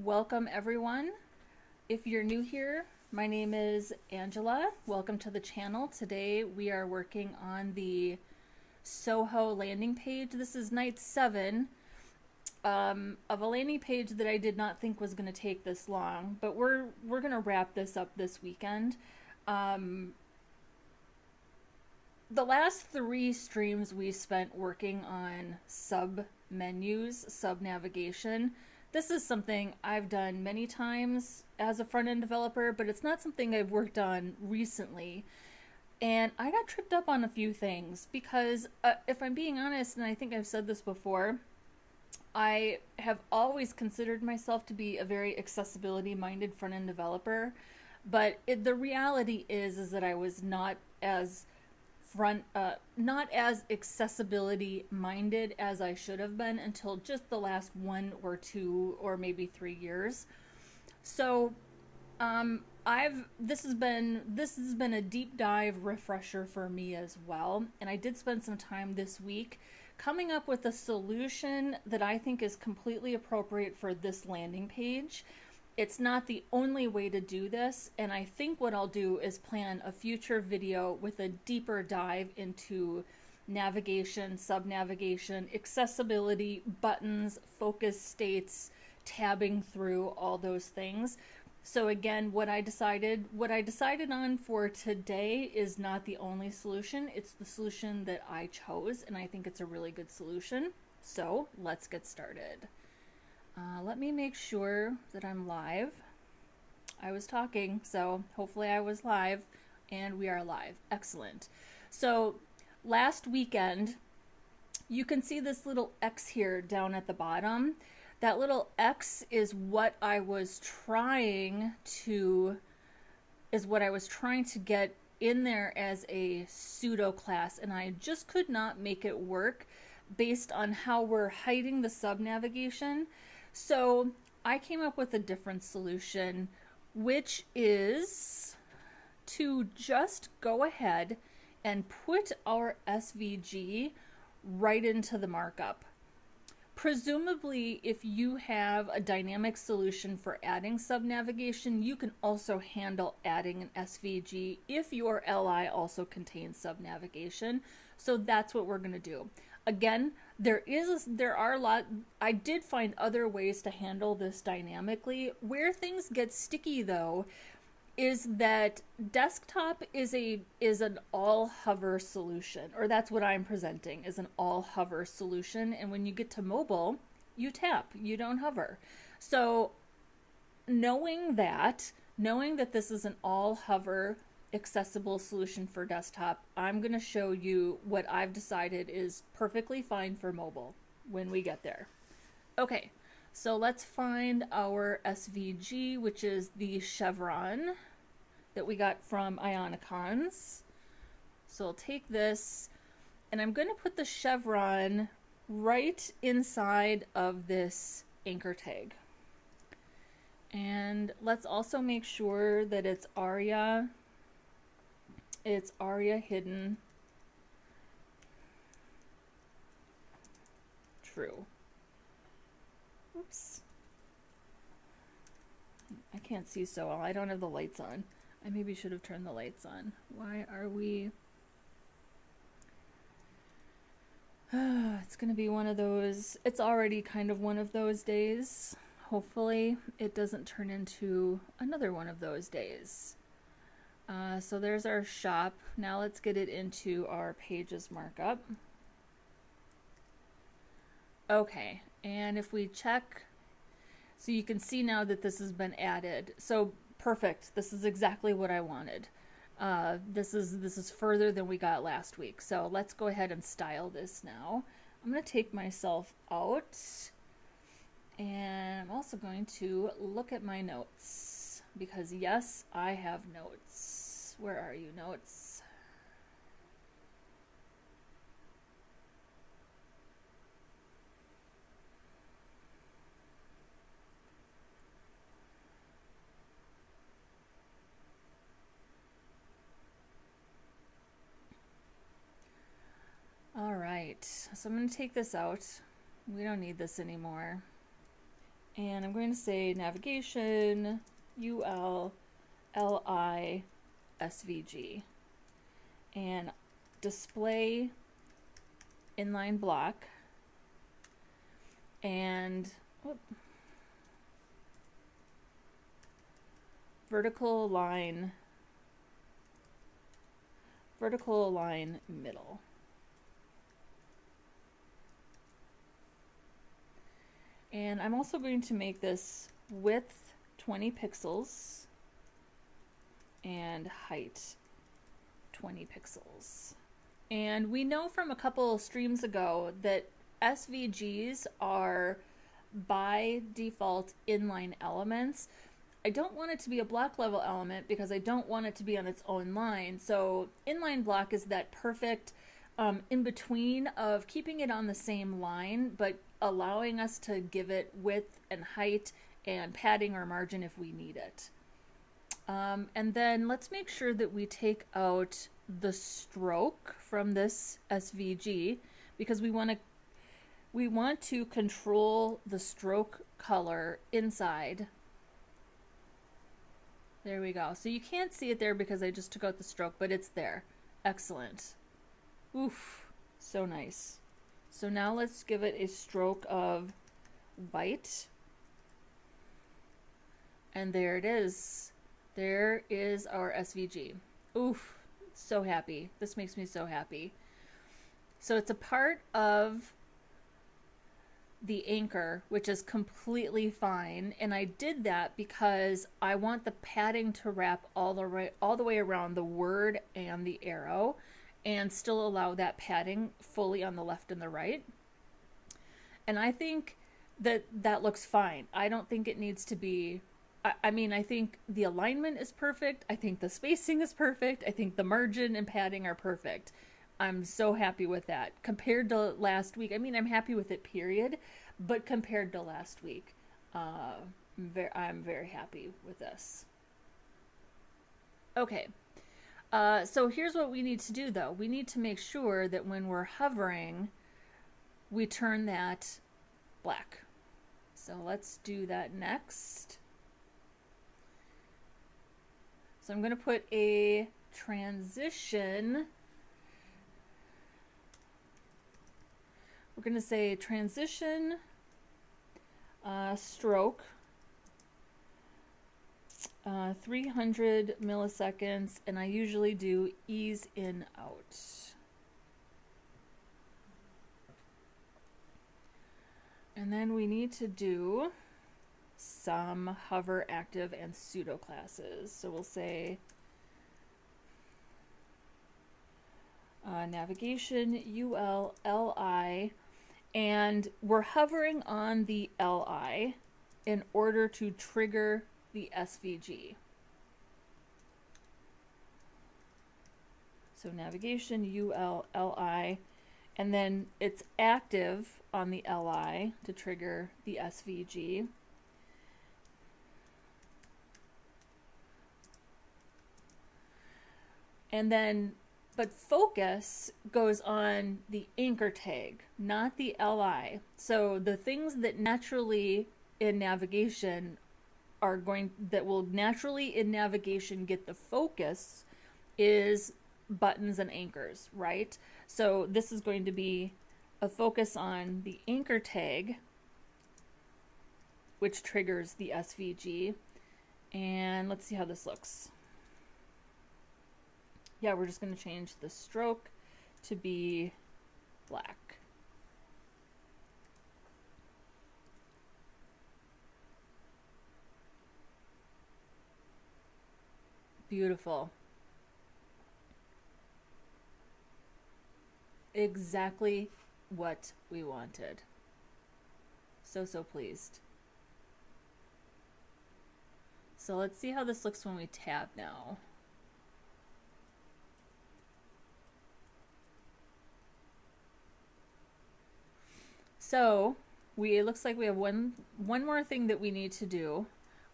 Welcome everyone. If you're new here, my name is Angela. Welcome to the channel. Today we are working on the Soho landing page. This is night 7 of a landing page that I did not think was going to take this long, but we're going to wrap this up this weekend. The last 3 streams we spent working on sub menus, sub navigation. This is something I've done many times as a front-end developer, but it's not something I've worked on recently. And I got tripped up on a few things because if I'm being honest, and I think I've said this before, I have always considered myself to be a very accessibility-minded front-end developer, but the reality is that I was not as not as accessibility minded as I should have been until just the last 1 or 2 or maybe 3 years. So this has been a deep dive refresher for me as well, and I did spend some time this week coming up with a solution that I think is completely appropriate for this landing page. It's not the only way to do this, and I think what I'll do is plan a future video with a deeper dive into navigation, sub-navigation, accessibility, buttons, focus states, tabbing through, all those things. So again, what I decided on for today is not the only solution. It's the solution that I chose, and I think it's a really good solution. So let's get started. Let me make sure that I'm live. I was talking, so hopefully I was live, and we are live. Excellent. So last weekend, you can see this little X here down at the bottom. That little X is what I was trying to get in there as a pseudo class, and I just could not make it work based on how we're hiding the sub navigation. So I came up with a different solution, which is to just go ahead and put our SVG right into the markup. Presumably, if you have a dynamic solution for adding sub-navigation, you can also handle adding an SVG if your LI also contains sub-navigation. So that's what we're going to do. Again, I did find other ways to handle this dynamically. Where things get sticky though is that desktop is an all hover solution, or that's what I'm presenting, is an all hover solution, and when you get to mobile, you tap, you don't hover. So knowing that this is an all hover accessible solution for desktop, I'm going to show you what I've decided is perfectly fine for mobile when we get there. Okay, so let's find our SVG, which is the chevron that we got from Ionicons. So I'll take this, and I'm going to put the chevron right inside of this anchor tag. And let's also make sure that it's ARIA hidden true. Oops. I can't see so well. I don't have the lights on. I maybe should have turned the lights on. Why are we... It's gonna be one of those... It's already kind of one of those days. Hopefully it doesn't turn into another one of those days. So there's our shop. Now let's get it into our pages markup. Okay, and if we check, so you can see now that this has been added. So perfect, this is exactly what I wanted. This is further than we got last week. So let's go ahead and style this now. I'm going to take myself out, and I'm also going to look at my notes, because yes, I have notes. Where are you, notes? All right, so I'm going to take this out. We don't need this anymore. And I'm going to say navigation UL LI SVG and display inline block and vertical align middle. And I'm also going to make this width 20 pixels and height 20 pixels. And we know from a couple streams ago that SVGs are by default inline elements. I don't want it to be a block level element because I don't want it to be on its own line. So inline block is that perfect in between of keeping it on the same line, but allowing us to give it width and height and padding or margin if we need it. And then let's make sure that we take out the stroke from this SVG because we want to control the stroke color inside. There we go. So you can't see it there because I just took out the stroke, but it's there. Excellent. Oof, so nice. So now let's give it a stroke of white. And there it is. There is our SVG. Oof, so happy. This makes me so happy. So it's a part of the anchor, which is completely fine. And I did that because I want the padding to wrap all the way around the word and the arrow and still allow that padding fully on the left and the right. And I think that looks fine. I don't think it needs to be, I mean, I think the alignment is perfect. I think the spacing is perfect. I think the margin and padding are perfect. I'm so happy with that. Compared to last week, I mean, I'm happy with it, period. But compared to last week, I'm very happy with this. Okay. So here's what we need to do, though. We need to make sure that when we're hovering, we turn that black. So let's do that next. So I'm going to put a transition. We're going to say transition stroke 300 milliseconds, and I usually do ease in out. And then we need to do some hover, active, and pseudo classes. So we'll say navigation UL LI, and we're hovering on the LI in order to trigger the SVG. So navigation UL LI, and then it's active on the LI to trigger the SVG. And then, but focus goes on the anchor tag, not the LI. So the things that naturally in navigation that will naturally in navigation get the focus is buttons and anchors, right? So this is going to be a focus on the anchor tag, which triggers the SVG. And let's see how this looks. Yeah, we're just going to change the stroke to be black. Beautiful. Exactly what we wanted. So pleased. So let's see how this looks when we tab now. So it looks like we have one more thing that we need to do,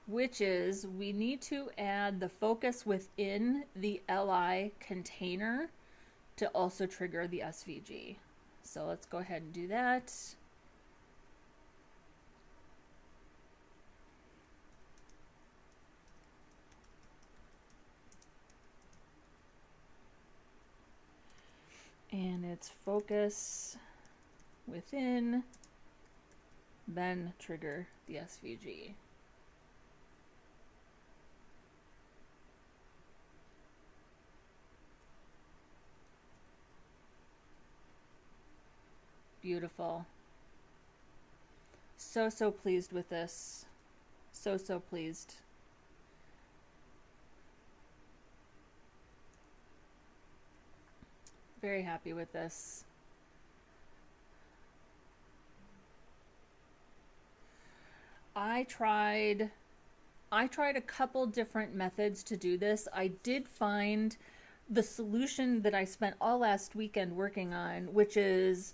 which is we need to add the focus within the LI container to also trigger the SVG. So let's go ahead and do that. And it's focus within, then trigger the SVG. Beautiful. So pleased with this. So pleased. Very happy with this. I tried a couple different methods to do this. I did find the solution that I spent all last weekend working on, which is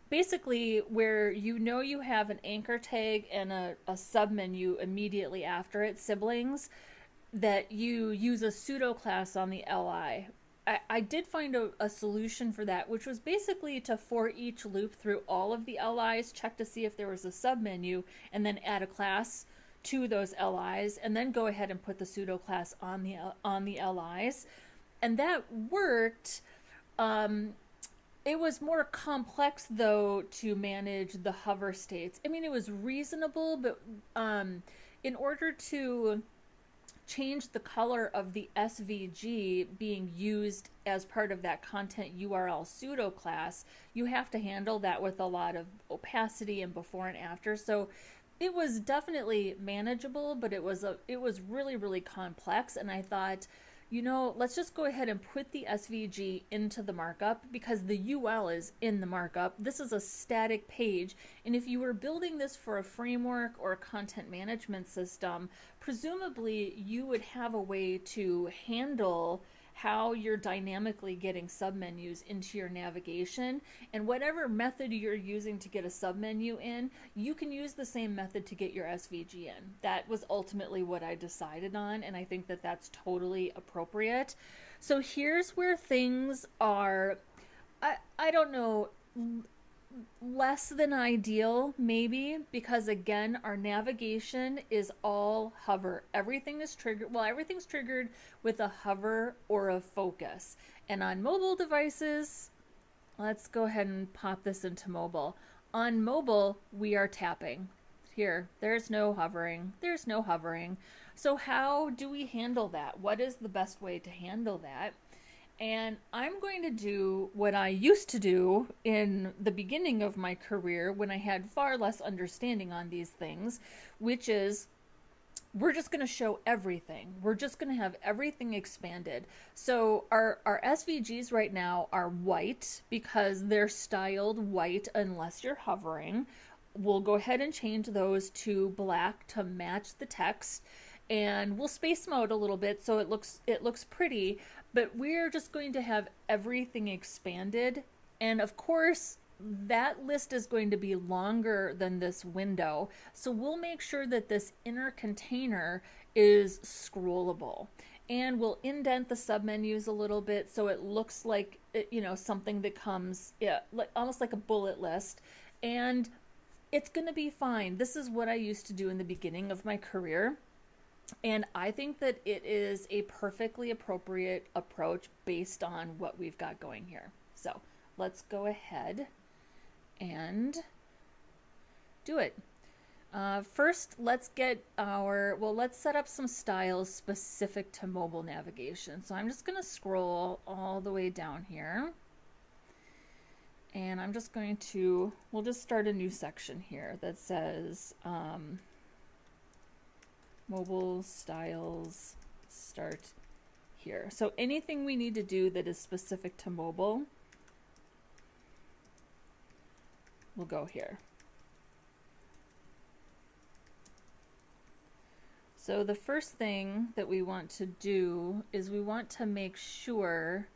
basically where you have an anchor tag and a submenu immediately after it, siblings, that you use a pseudo class on the LI. I did find a solution for that, which was basically to for each loop through all of the LIs, check to see if there was a submenu, and then add a class to those LIs, and then go ahead and put the pseudo class on the LIs. And that worked. It was more complex, though, to manage the hover states. I mean, it was reasonable, but in order to change the color of the SVG being used as part of that content URL pseudo class, you have to handle that with a lot of opacity and before and after. So it was definitely manageable, but it was really, really complex. And I thought, let's just go ahead and put the SVG into the markup, because the UL is in the markup. This is a static page. And if you were building this for a framework or a content management system, presumably you would have a way to handle how you're dynamically getting submenus into your navigation. And whatever method you're using to get a submenu in, you can use the same method to get your SVG in. That was ultimately what I decided on, and I think that that's totally appropriate. So here's where things are, I don't know, less than ideal, maybe, because again, our navigation is all hover. Everything is triggered, everything's triggered with a hover or a focus. And on mobile devices, let's go ahead and pop this into mobile. On mobile, we are tapping. Here, there's no hovering. So how do we handle that? What is the best way to handle that? And I'm going to do what I used to do in the beginning of my career when I had far less understanding on these things, which is we're just going to show everything. We're just going to have everything expanded. So our SVGs right now are white because they're styled white unless you're hovering. We'll go ahead and change those to black to match the text. And we'll space them out a little bit so it looks pretty, but we're just going to have everything expanded. And of course, that list is going to be longer than this window. So we'll make sure that this inner container is scrollable. And we'll indent the submenus a little bit so it looks like, something that comes, almost like a bullet list. And it's going to be fine. This is what I used to do in the beginning of my career. And I think that it is a perfectly appropriate approach based on what we've got going here. So let's go ahead and do it. First, let's set up some styles specific to mobile navigation. So I'm just going to scroll all the way down here. And I'm just we'll just start a new section here that says, mobile styles start here. So anything we need to do that is specific to mobile will go here. So the first thing that we want to do is we want to make sure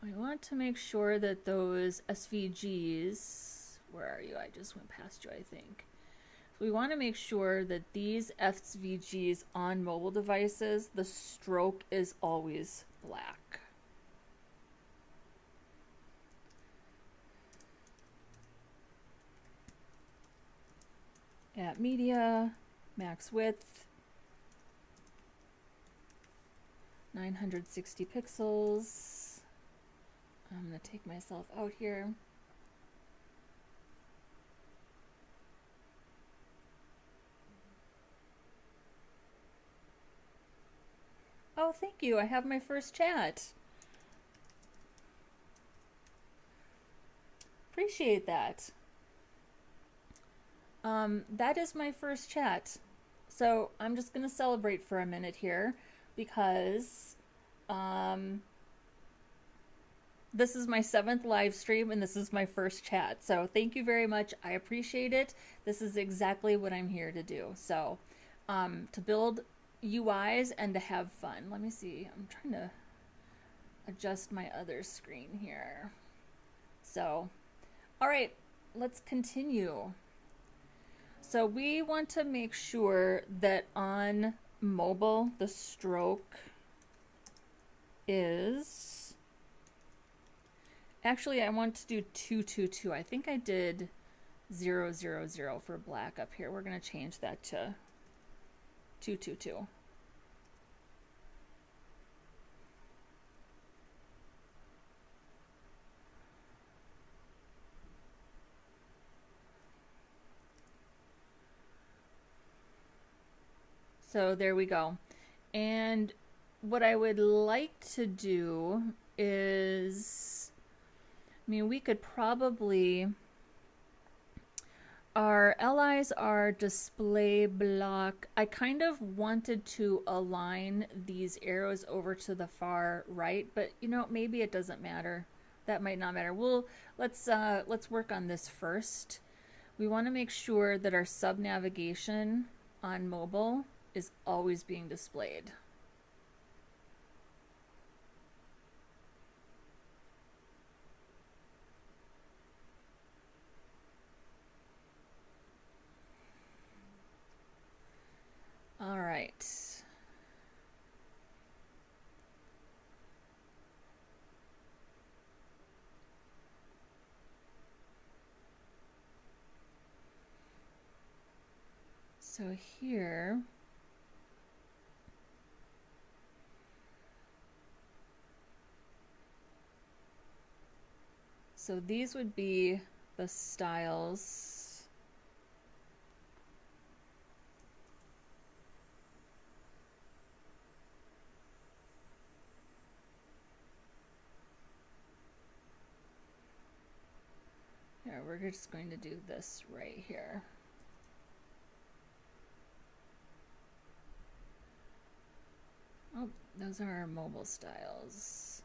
that those SVGs, where are you? I just went past you, I think. We want to make sure that these SVGs on mobile devices, the stroke is always black. At media, max width, 960 pixels. I'm going to take myself out here. Oh, thank you. I have my first chat. Appreciate that. That is my first chat. So I'm just going to celebrate for a minute here because this is my 7th live stream and this is my first chat. So thank you very much. I appreciate it. This is exactly what I'm here to do. So to build UIs and to have fun. Let me see. I'm trying to adjust my other screen here. So, all right, let's continue. So we want to make sure that on mobile, the stroke is, actually I want to do 222. I think I did 000 for black up here. We're going to change that to 222. So there we go. And what I would like to do is, I mean, we could probably, our allies are display block. I kind of wanted to align these arrows over to the far right, but you know, maybe it doesn't matter. That might not matter. Let's work on this first. We want to make sure that our sub navigation on mobile is always being displayed. All right. So here, so these would be the styles. Yeah, we're just going to do this right here. Oh, those are our mobile styles.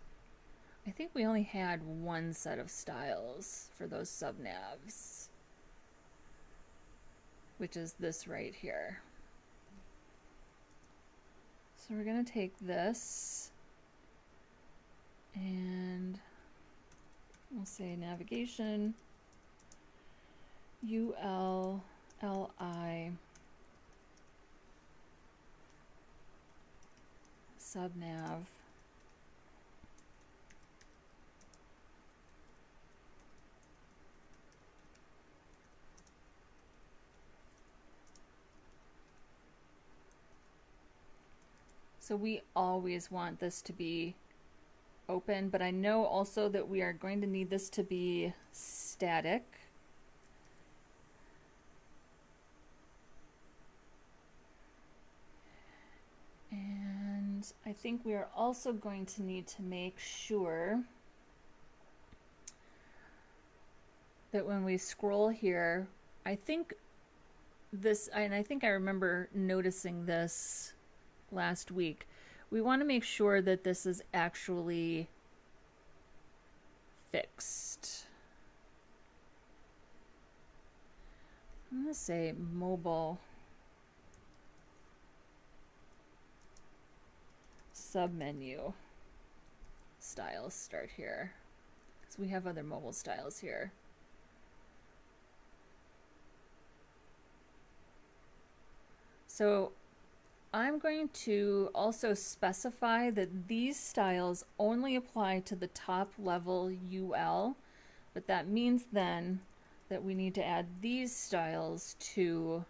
I think we only had one set of styles for those subnavs, which is this right here. So we're going to take this and we'll say navigation ULLI subnav So we always want this to be open, but I know also that we are going to need this to be static. And I think we are also going to need to make sure that when we scroll here, I think this, and I think I remember noticing this last week, we want to make sure that this is actually fixed. I'm going to say mobile submenu styles start here, because we have other mobile styles here. So I'm going to also specify that these styles only apply to the top level UL, but that means then that we need to add these styles to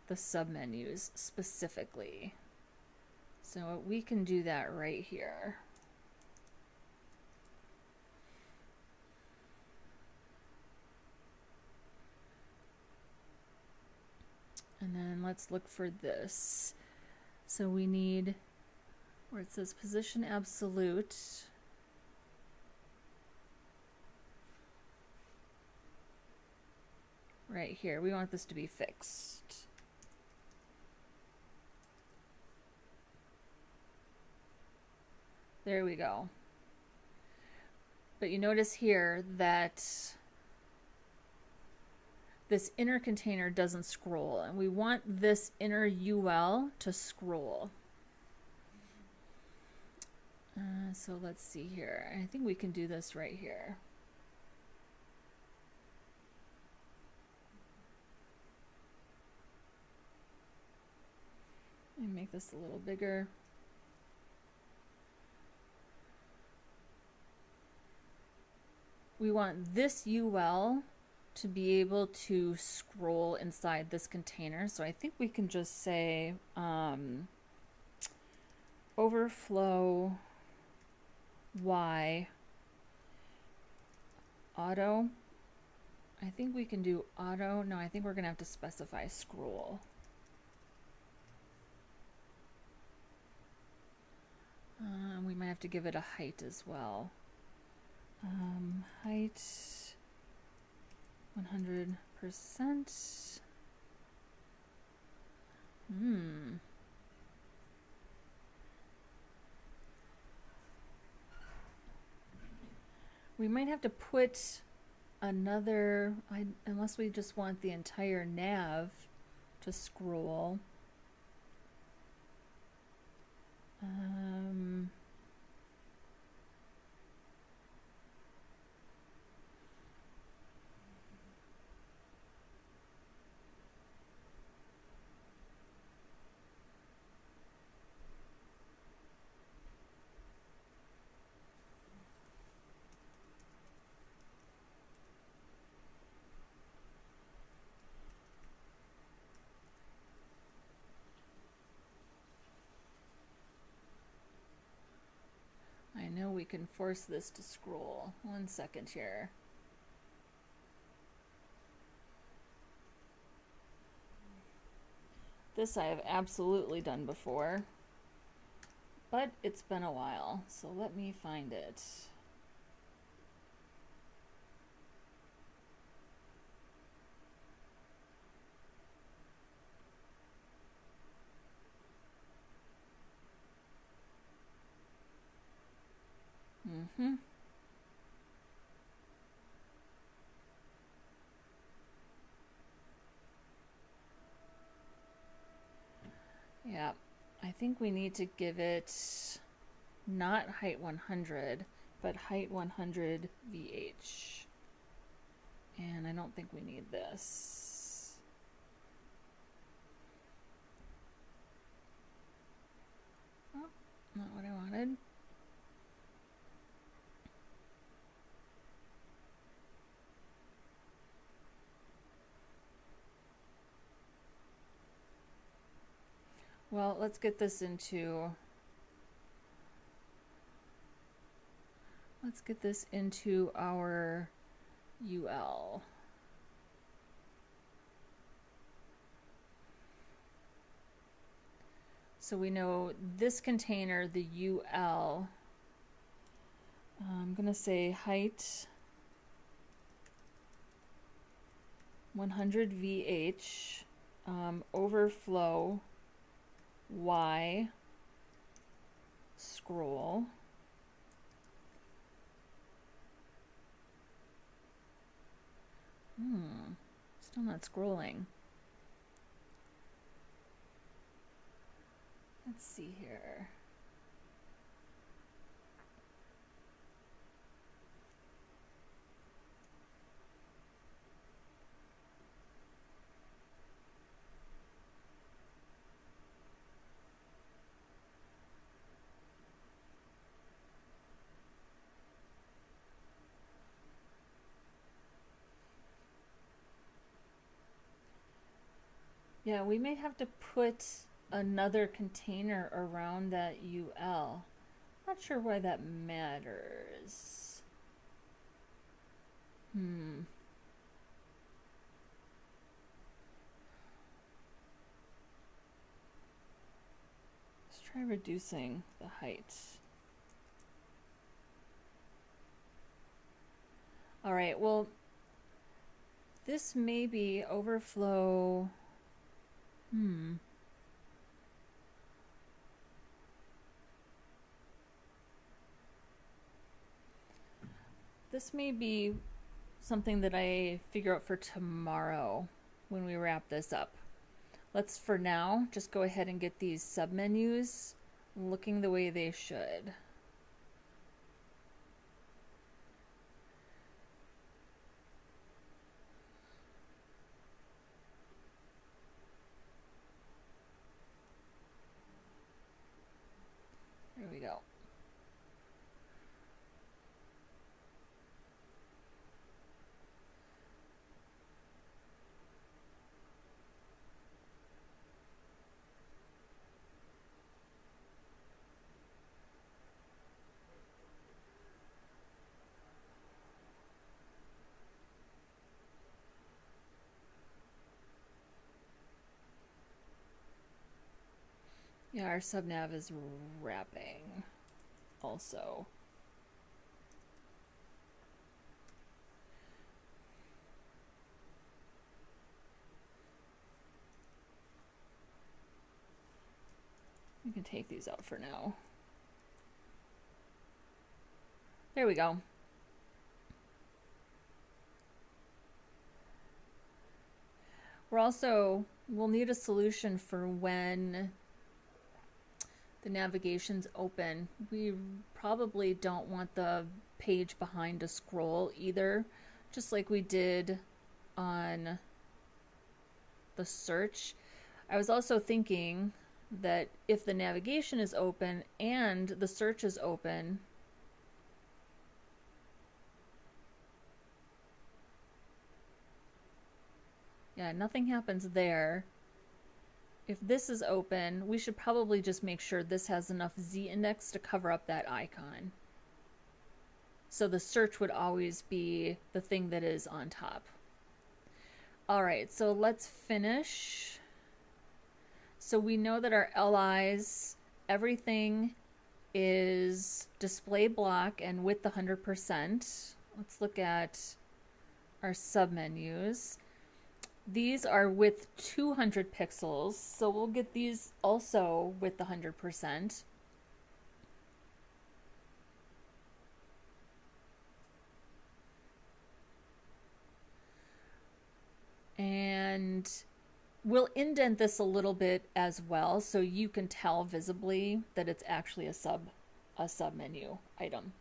the submenus specifically. So we can do that right here. And then let's look for this. So we need where it says position absolute. Right here, we want this to be fixed. There we go. But you notice here that this inner container doesn't scroll, and we want this inner UL to scroll. So let's see here. I think we can do this right here. And make this a little bigger. We want this UL to be able to scroll inside this container. So I think we can just say overflow Y auto. I think we can do auto. No, I think we're gonna have to specify scroll. We might have to give it a height as well. Height 100%. We might have to put another, unless we just want the entire nav to scroll. I know we can force this to scroll. 1 second here. This I have absolutely done before, but it's been a while, so let me find it. Yeah, I think we need to give it not height 100, but height 100 VH. And I don't think we need this. Oh, not what I wanted. Well, let's get this into our UL. So we know this container, the UL, I'm going to say height 100 VH, overflow Y scroll. Still not scrolling. Let's see here. Yeah, we may have to put another container around that UL. Not sure why that matters. Let's try reducing the height. All right, well, this may be overflow. This may be something that I figure out for tomorrow when we wrap this up. Let's, for now, just go ahead and get these submenus looking the way they should. There we go. Yeah, our subnav is wrapping also. You can take these out for now. There we go. We'll need a solution for when the navigation's open. We probably don't want the page behind to scroll either, just like we did on the search. I was also thinking that if the navigation is open and the search is open, yeah, nothing happens there. If this is open, we should probably just make sure this has enough z-index to cover up that icon. So the search would always be the thing that is on top. All right, so let's finish. So we know that our LIs, everything is display block and width 100%. Let's look at our submenus. These are with 200 pixels, so we'll get these also with the 100%. And we'll indent this a little bit as well, so you can tell visibly that it's actually a submenu item.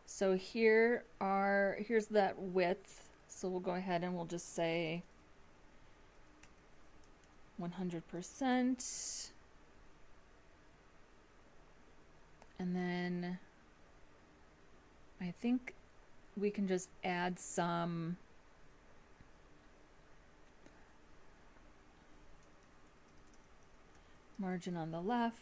So here's that width. So we'll go ahead and we'll just say 100%. And then I think we can just add some margin on the left.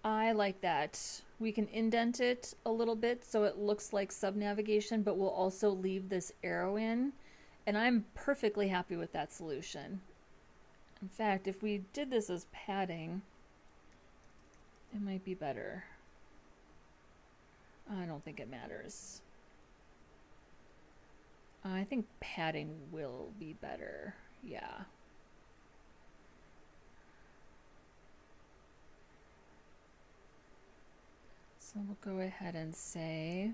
I like that. We can indent it a little bit so it looks like sub-navigation, but we'll also leave this arrow in. And I'm perfectly happy with that solution. In fact, if we did this as padding, it might be better. I don't think it matters. I think padding will be better. Yeah. So we'll go ahead and say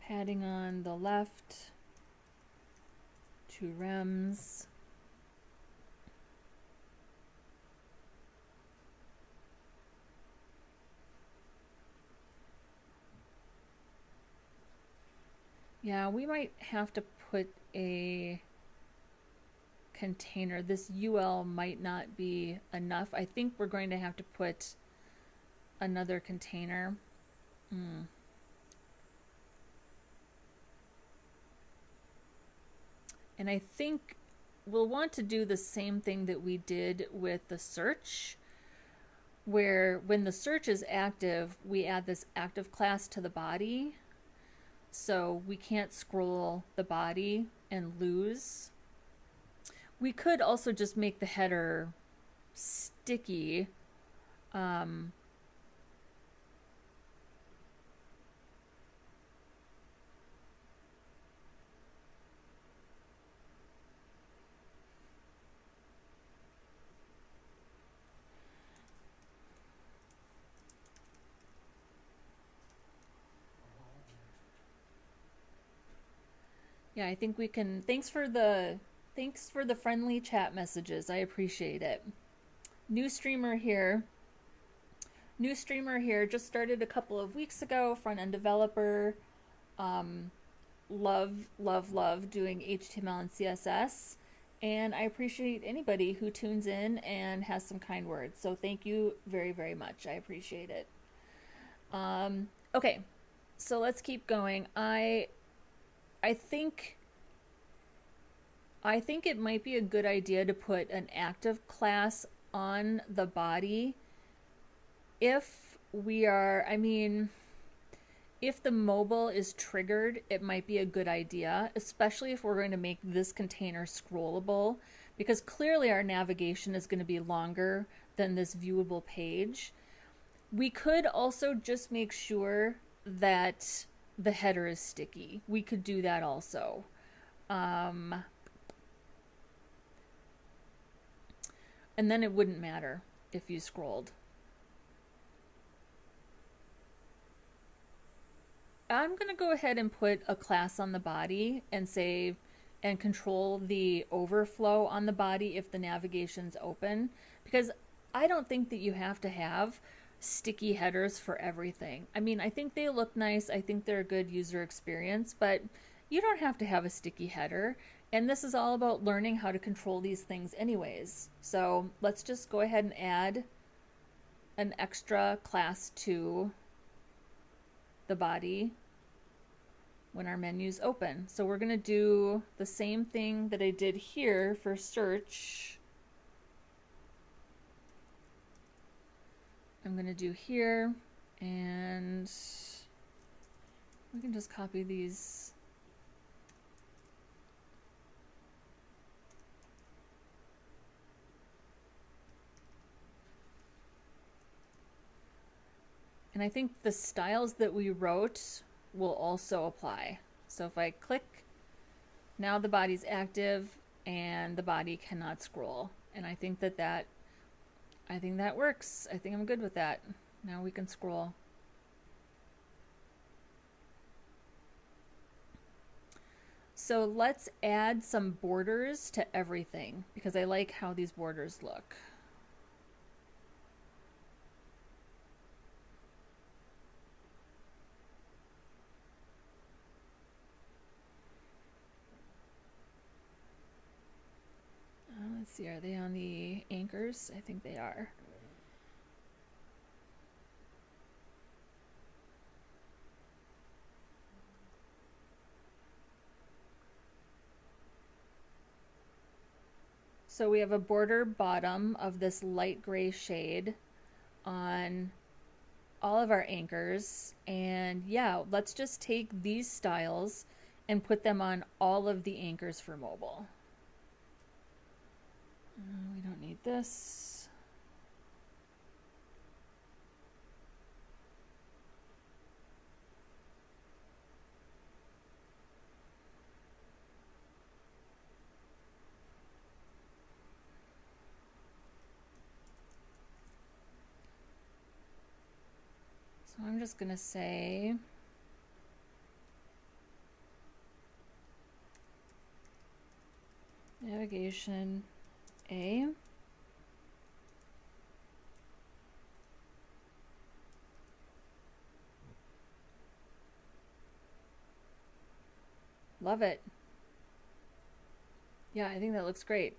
padding on the left, 2 rems. Yeah, we might have to put a container. This UL might not be enough. I think we're going to have to put another container. And I think we'll want to do the same thing that we did with the search, where when the search is active, we add this active class to the body. So we can't scroll the body and lose. We could also just make the header sticky. Yeah, I think we can. Thanks for the friendly chat messages. I appreciate it. New streamer here. New streamer here. Just started a couple of weeks ago. Front end developer. Love doing HTML and CSS. And I appreciate anybody who tunes in and has some kind words. So thank you very, very much. I appreciate it. Okay, so let's keep going. I think it might be a good idea to put an active class on the body if we are, if the mobile is triggered, it might be a good idea, especially if we're going to make this container scrollable, because clearly our navigation is going to be longer than this viewable page. We could also just make sure that the header is sticky. We could do that also. And then it wouldn't matter if you scrolled. I'm going to go ahead and put a class on the body and say, and control the overflow on the body if the navigation's open, because I don't think that you have to have sticky headers for everything. I think they look nice. I think they're a good user experience, but you don't have to have a sticky header. And this is all about learning how to control these things anyways. So let's just go ahead and add an extra class to the body when our menu's open. So we're going to do the same thing that I did here for search. I'm going to do here, and we can just copy these. And I think the styles that we wrote will also apply. So if I click, now the body's active and the body cannot scroll. And I think that works. I think I'm good with that. Now we can scroll. So let's add some borders to everything because I like how these borders look. Let's see, are they on the anchors? I think they are. So we have a border bottom of this light gray shade on all of our anchors. And yeah, let's just take these styles and put them on all of the anchors for mobile. We don't need this. So I'm just going to say navigation A. love it. Yeah, I think that looks great.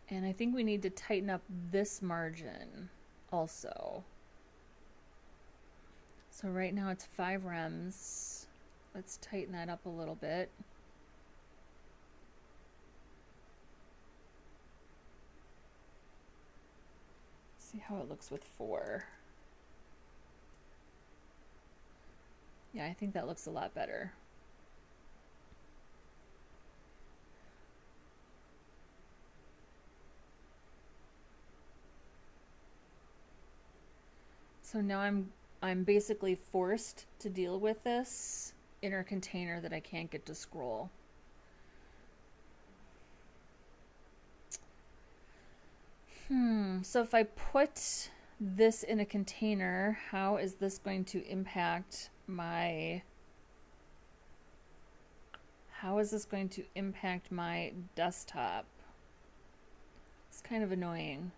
And I think we need to tighten up this margin also. So right now it's 5 rems. Let's tighten that up a little bit. See how it looks with 4. Yeah, I think that looks a lot better. So now I'm basically forced to deal with this inner container that I can't get to scroll. So if I put this in a container, how is this going to impact my desktop? It's kind of annoying.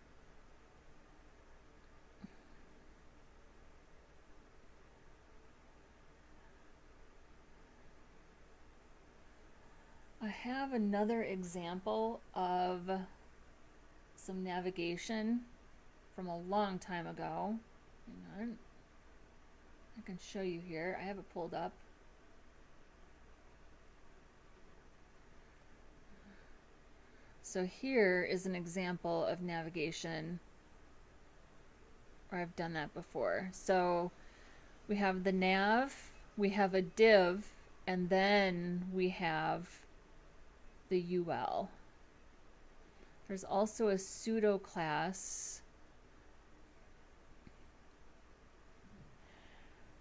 I have another example of some navigation from a long time ago. Hang on. I can show you here. I have it pulled up. So here is an example of navigation where I've done that before. So we have the nav, we have a div, and then we have the UL. There's also a pseudo class,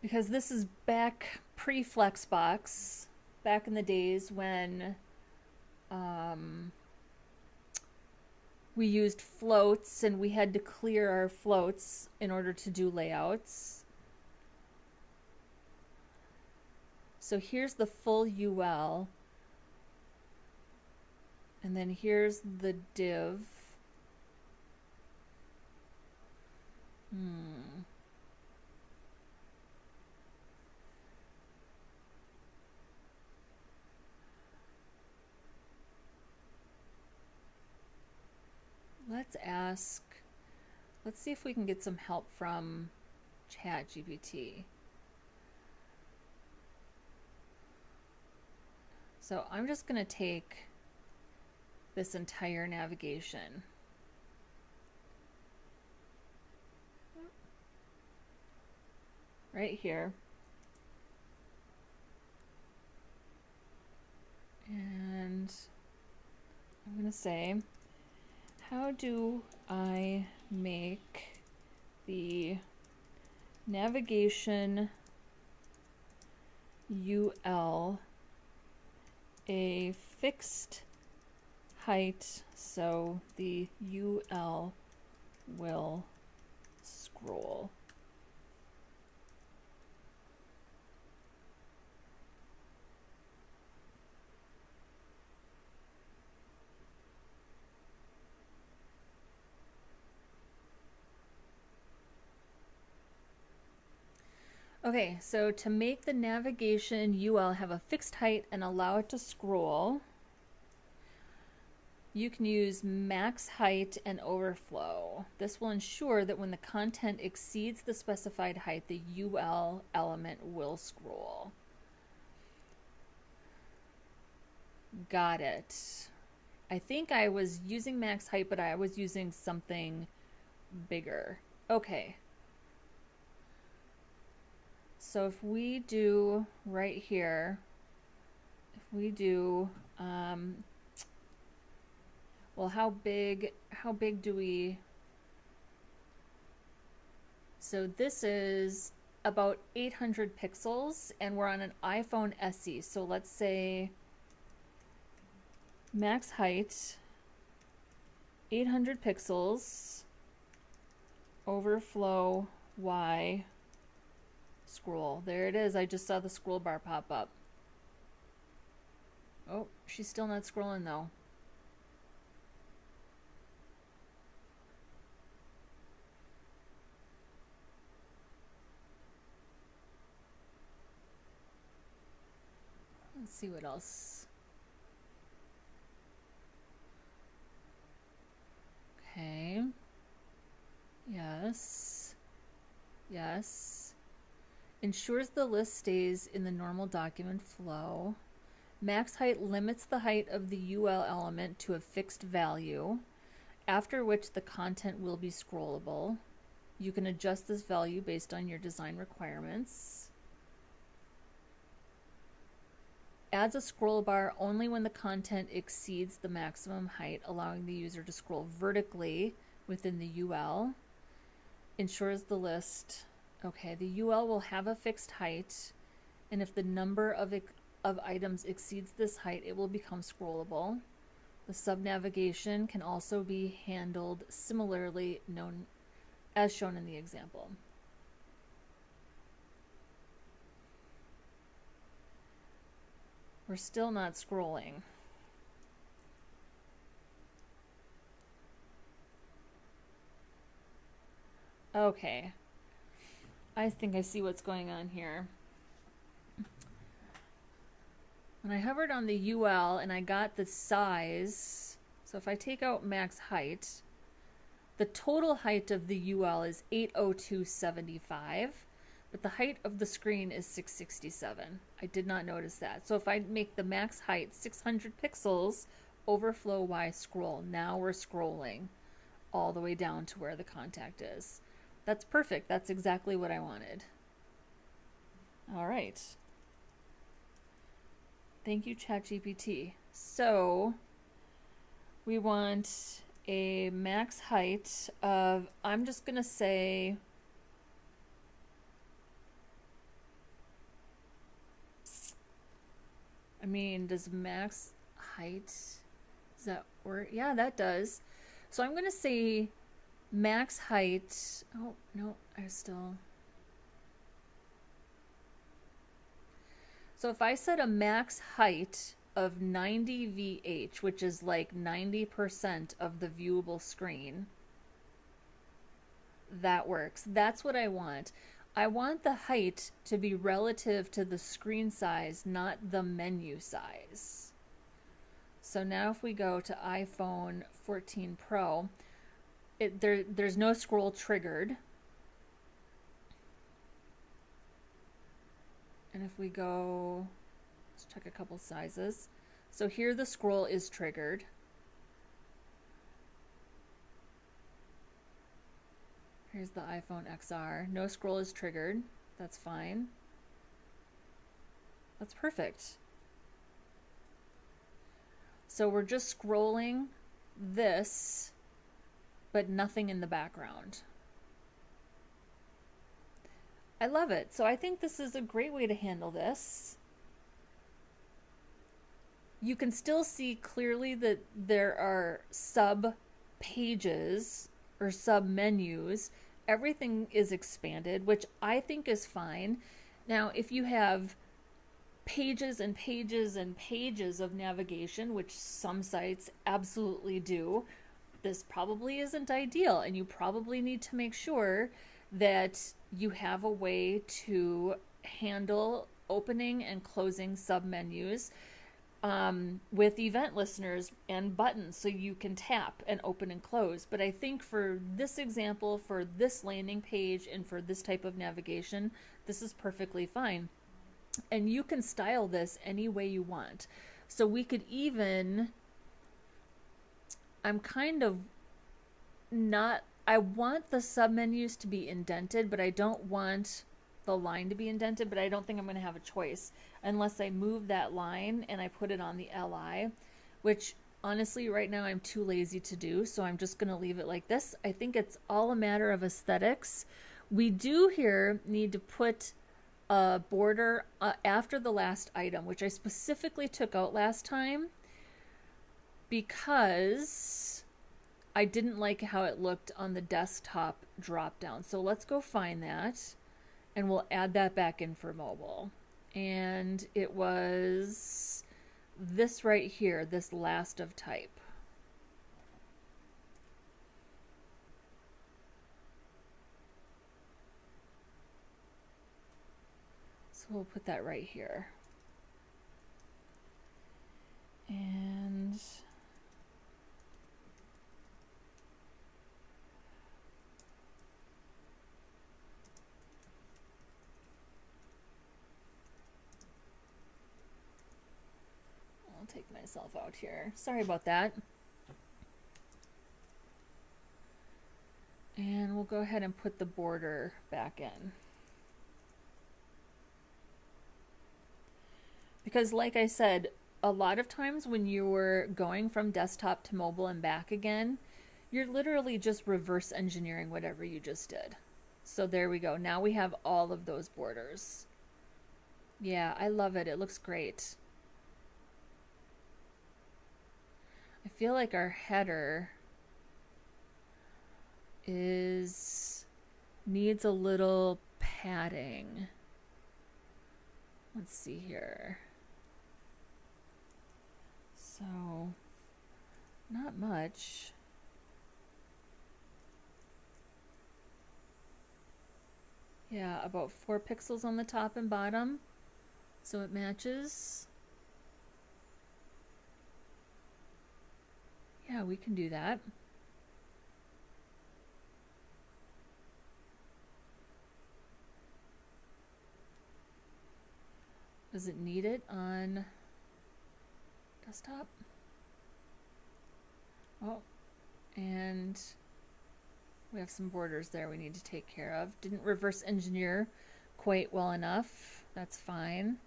because this is back pre-Flexbox, back in the days when we used floats and we had to clear our floats in order to do layouts. So here's the full UL. And then here's the div. Let's see if we can get some help from ChatGPT. So I'm just going to take this entire navigation. Right here. And I'm going to say, how do I make the navigation UL a fixed height so the UL will scroll? Okay, so to make the navigation UL have a fixed height and allow it to scroll, you can use max height and overflow. This will ensure that when the content exceeds the specified height, the UL element will scroll. Got it. I think I was using max height, but I was using something bigger. Okay. So if we do right here, if we do, well, how big do we, so this is about 800 pixels and we're on an iPhone SE. So let's say max height, 800 pixels, overflow Y, scroll. There it is. I just saw the scroll bar pop up. Oh, she's still not scrolling though. Let's see what else. Okay. Yes. Yes. Ensures the list stays in the normal document flow. Max height limits the height of the UL element to a fixed value, after which the content will be scrollable. You can adjust this value based on your design requirements. Adds a scroll bar only when the content exceeds the maximum height, allowing the user to scroll vertically within the UL. Ensures the list. Okay, the UL will have a fixed height, and if the number of items exceeds this height, it will become scrollable. The sub-navigation can also be handled similarly, as shown in the example. We're still not scrolling. Okay. I think I see what's going on here. When I hovered on the UL and I got the size, so if I take out max height, the total height of the UL is 802.75, but the height of the screen is 667. I did not notice that. So if I make the max height 600 pixels, overflow Y scroll, now we're scrolling all the way down to where the contact is. That's perfect. That's exactly what I wanted. All right. Thank you, ChatGPT. So we want a max height of, I'm just going to say, I mean, does max height, does that work? Yeah, that does. So I'm going to say max height. Oh, no, I still. So if I set a max height of 90 VH, which is like 90% of the viewable screen, that works. That's what I want. I want the height to be relative to the screen size, not the menu size. So now if we go to iPhone 14 Pro, there's no scroll triggered. And if we go, let's check a couple sizes. So here the scroll is triggered. Here's the iPhone XR. No scroll is triggered. That's fine. That's perfect. So we're just scrolling this, but nothing in the background. I love it. So I think this is a great way to handle this. You can still see clearly that there are sub pages or sub menus. Everything is expanded, which I think is fine. Now, if you have pages and pages and pages of navigation, which some sites absolutely do, this probably isn't ideal, and you probably need to make sure that you have a way to handle opening and closing submenus with event listeners and buttons so you can tap and open and close. But I think for this example, for this landing page and for this type of navigation, this is perfectly fine. And you can style this any way you want. So we could even, I'm kind of not, I want the submenus to be indented, but I don't want the line to be indented, but I don't think I'm going to have a choice unless I move that line and I put it on the LI, which honestly right now I'm too lazy to do, so I'm just going to leave it like this. I think it's all a matter of aesthetics. We do here need to put a border after the last item, which I specifically took out last time because I didn't like how it looked on the desktop drop down. So let's go find that and we'll add that back in for mobile. And it was this right here, this last of type. So we'll put that right here. And I'll take myself out here. Sorry about that. And we'll go ahead and put the border back in. Because like I said, a lot of times when you're going from desktop to mobile and back again, you're literally just reverse engineering whatever you just did. So there we go. Now we have all of those borders. Yeah, I love it. It looks great. I feel like our header needs a little padding. Let's see here. So, not much. Yeah, about 4 pixels on the top and bottom, so it matches. Yeah, we can do that. Does it need it on desktop? Oh, and we have some borders there we need to take care of. Didn't reverse engineer quite well enough. That's fine.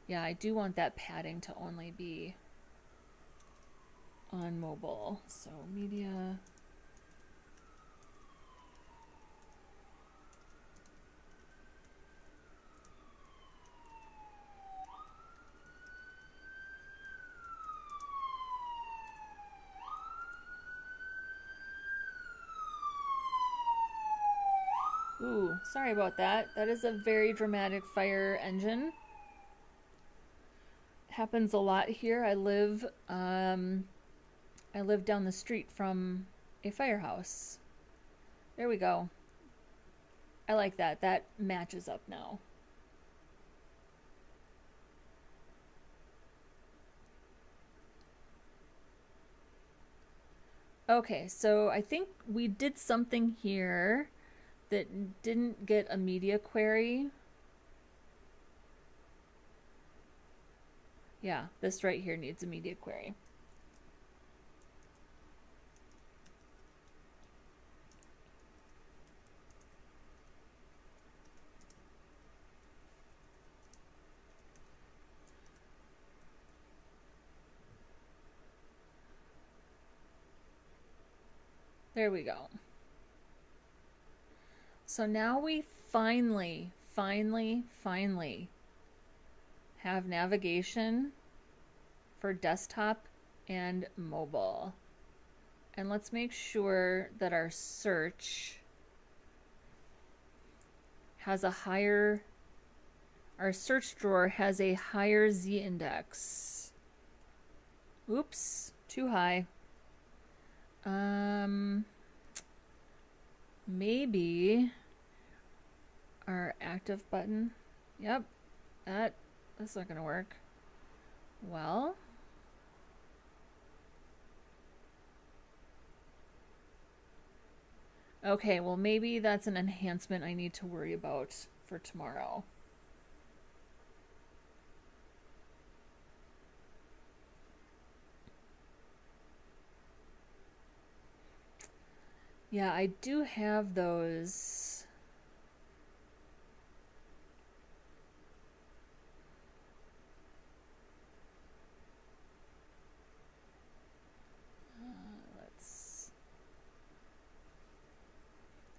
Yeah, I do want that padding to only be on mobile. So media. Ooh, sorry about that. That is a very dramatic fire engine. Happens a lot here. I live down the street from a firehouse. There we go. I like that. That matches up now. Okay, so I think we did something here that didn't get a media query. Yeah, this right here needs a media query. There we go. So now we finally have navigation for desktop and mobile. And let's make sure that our search has a higher, our search drawer has a higher Z index. Oops, too high. Maybe our active button. Yep, that's not gonna work. Well, okay, well maybe that's an enhancement I need to worry about for tomorrow. Yeah, I do have those.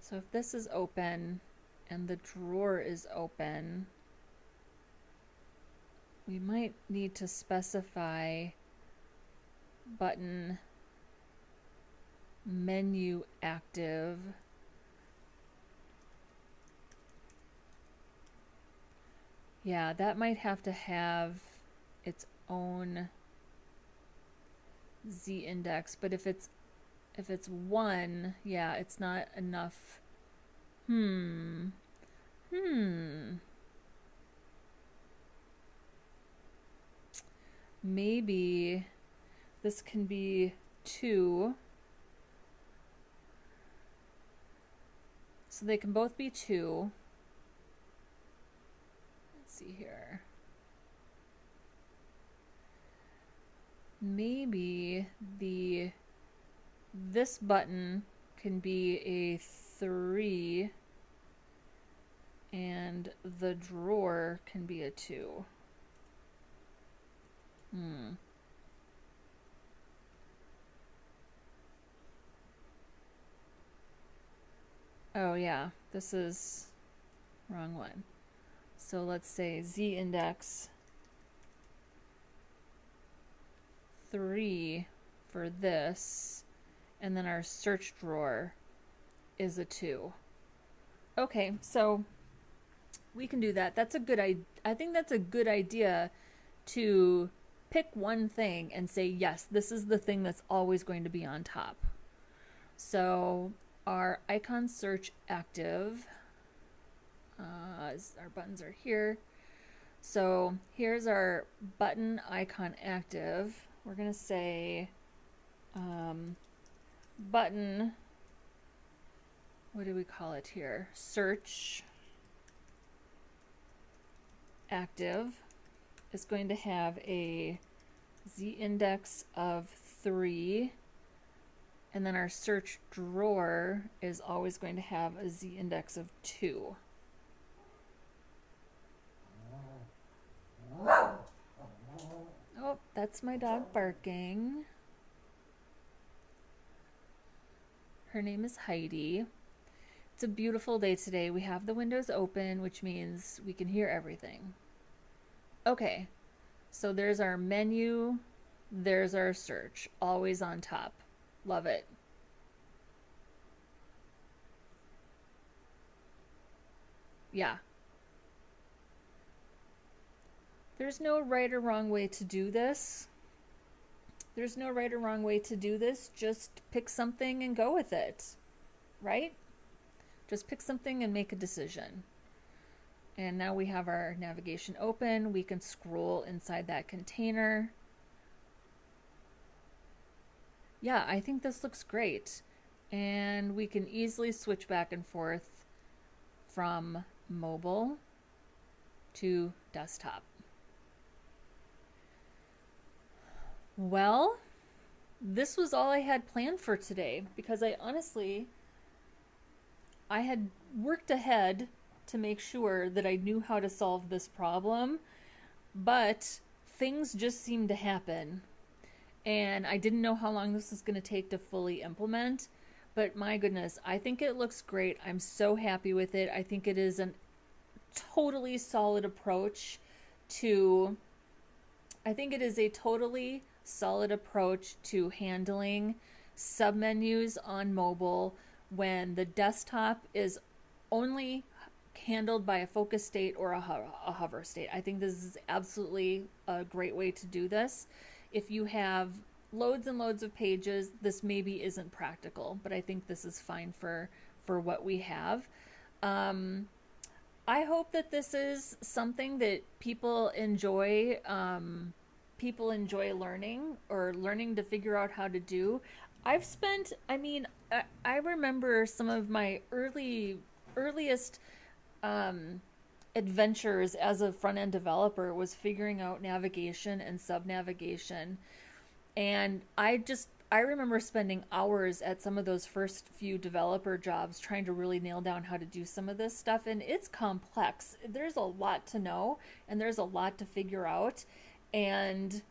So if this is open and the drawer is open, we might need to specify button menu active. Yeah, that might have to have its own Z index, but if it's 1, yeah, it's not enough. maybe this can be 2. So they can both be 2. Let's see here. Maybe this button can be a 3 and the drawer can be a 2. Oh yeah, this is wrong one. So let's say Z index 3 for this, and then our search drawer is a 2. Okay, so we can do that. That's a good idea. I think that's a good idea to pick one thing and say, yes, this is the thing that's always going to be on top. So our icon search active, our buttons are here. So here's our button icon active. We're going to say button, what do we call it here? Search active is going to have a Z index of 3, and then our search drawer is always going to have a Z index of 2. Oh, that's my dog barking. Her name is Heidi. It's a beautiful day today. We have the windows open, which means we can hear everything. Okay, so there's our menu, there's our search, always on top. Love it. Yeah. There's no right or wrong way to do this. There's no right or wrong way to do this. Just pick something and go with it, right? Just pick something and make a decision. And now we have our navigation open. We can scroll inside that container. Yeah, I think this looks great. And we can easily switch back and forth from mobile to desktop. Well, this was all I had planned for today because I had worked ahead to make sure that I knew how to solve this problem, but things just seemed to happen. And I didn't know how long this was going to take to fully implement, but my goodness, I think it looks great. I'm so happy with it. I think it is a totally solid approach to handling submenus on mobile when the desktop is only handled by a focus state or a hover state. I think this is absolutely a great way to do this. If you have loads and loads of pages, this maybe isn't practical, but I think this is fine for what we have. I hope that this is something that people enjoy learning or learning to figure out how to do. I remember some of my earliest adventures as a front-end developer was figuring out navigation and sub-navigation. And I remember spending hours at some of those first few developer jobs trying to really nail down how to do some of this stuff. And it's complex. There's a lot to know and there's a lot to figure out. And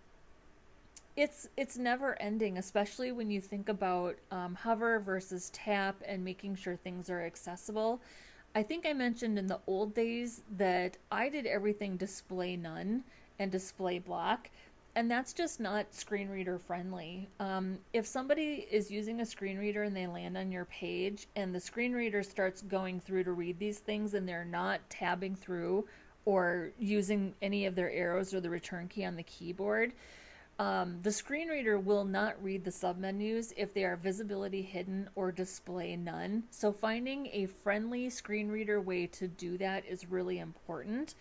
it's never ending, especially when you think about hover versus tap and making sure things are accessible. I think I mentioned in the old days that I did everything display none and display block, and that's just not screen reader friendly. If somebody is using a screen reader and they land on your page and the screen reader starts going through to read these things and they're not tabbing through or using any of their arrows or the return key on the keyboard, the screen reader will not read the submenus if they are visibility hidden or display none. So finding a friendly screen reader way to do that is really important.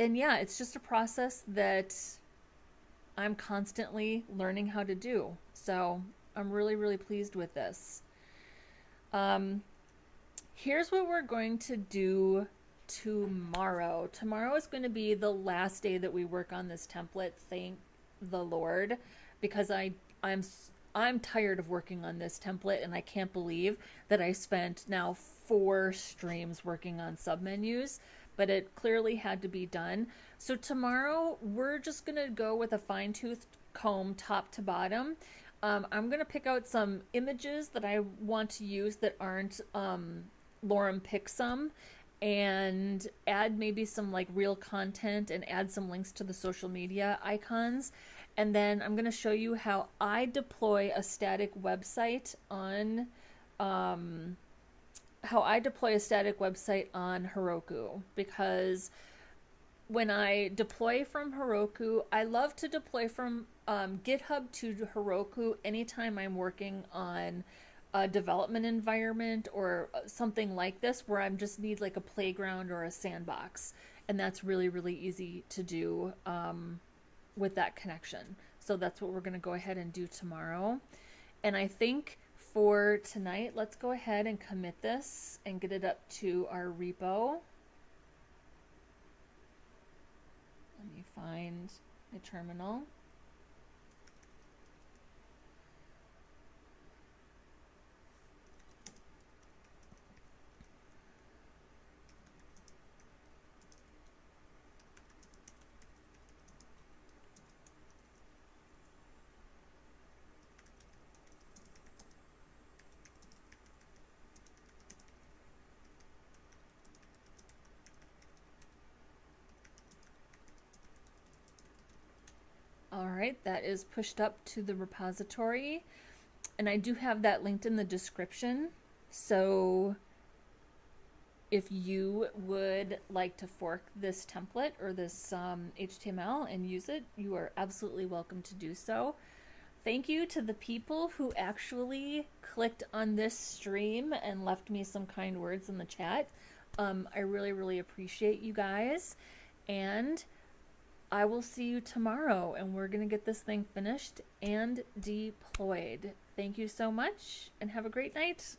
And yeah, it's just a process that I'm constantly learning how to do. So I'm really, really pleased with this. Um, Here's what we're going to do tomorrow. Tomorrow is going to be the last day that we work on this template. Thank the Lord, because I'm I'm tired of working on this template, and I can't believe that I spent now 4 streams working on submenus, but it clearly had to be done. So tomorrow we're just going to go with a fine-toothed comb top to bottom. I'm going to pick out some images that I want to use that aren't lorem pixum, and add maybe some like real content and add some links to the social media icons. And then I'm going to show you how I deploy a static website on Heroku, because when I deploy from Heroku, I love to deploy from GitHub to Heroku anytime I'm working on a development environment or something like this, where I just need like a playground or a sandbox. And that's really, really easy to do with that connection. So that's what we're going to go ahead and do tomorrow. And I think for tonight, let's go ahead and commit this and get it up to our repo. Let me find my terminal. All right, that is pushed up to the repository, and I do have that linked in the description. So if you would like to fork this template or this HTML and use it, you are absolutely welcome to do so. Thank you to the people who actually clicked on this stream and left me some kind words in the chat. I really, really appreciate you guys. And I will see you tomorrow, and we're going to get this thing finished and deployed. Thank you so much, and have a great night.